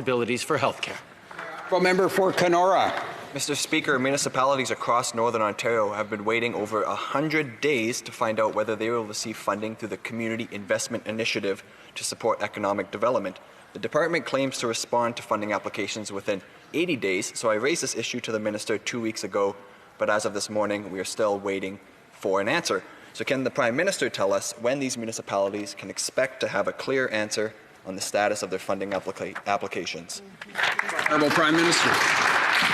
abilities for healthcare. Member for Kenora. Mr. Speaker, municipalities across Northern Ontario have been waiting over 100 days to find out whether they will receive funding through the Community Investment Initiative to support economic development. The department claims to respond to funding applications within 80 days, so I raised this issue to the minister 2 weeks ago, but as of this morning, we are still waiting for an answer. So can the Prime Minister tell us when these municipalities can expect to have a clear answer on the status of their funding applications? Honourable Prime Minister.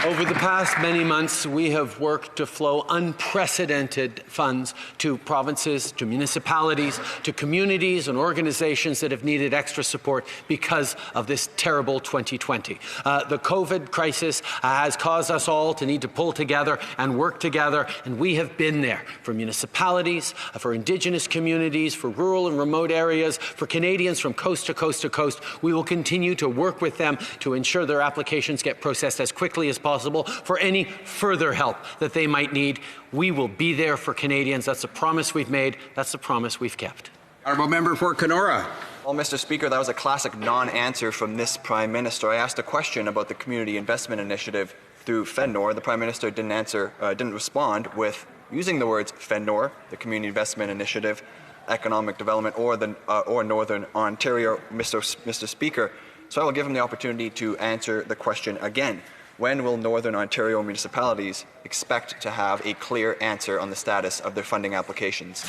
Over the past many months, we have worked to flow unprecedented funds to provinces, to municipalities, to communities and organizations that have needed extra support because of this terrible 2020. The COVID crisis has caused us all to need to pull together and work together, and we have been there for municipalities, for Indigenous communities, for rural and remote areas, for Canadians from coast to coast to coast. We will continue to work with them to ensure their applications get processed as quickly as possible. For any further help that they might need, we will be there for Canadians. That's a promise we've made. That's a promise we've kept. Honourable Member for Kenora. Well, Mr. Speaker, that was a classic non-answer from this Prime Minister. I asked a question about the Community Investment Initiative through FENNOR. The Prime Minister didn't respond with using the words FENNOR, the Community Investment Initiative, Economic Development, or Northern Ontario, Mr. Speaker. So I will give him the opportunity to answer the question again. When will Northern Ontario municipalities expect to have a clear answer on the status of their funding applications?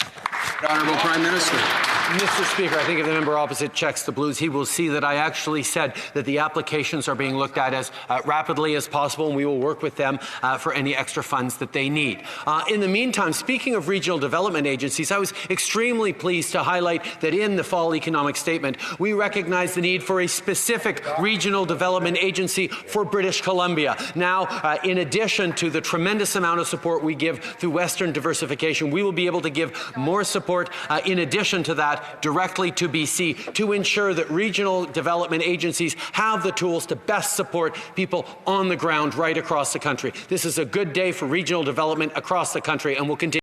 Honourable Prime Minister. Mr. Speaker, I think if the member opposite checks the Blues, he will see that I actually said that the applications are being looked at as rapidly as possible, and we will work with them for any extra funds that they need. In the meantime, speaking of regional development agencies, I was extremely pleased to highlight that in the Fall Economic Statement, we recognize the need for a specific regional development agency for British Columbia. Now, in addition to the tremendous amount of support we give through Western diversification, we will be able to give more support in addition to that directly to BC to ensure that regional development agencies have the tools to best support people on the ground right across the country. This is a good day for regional development across the country, and will continue.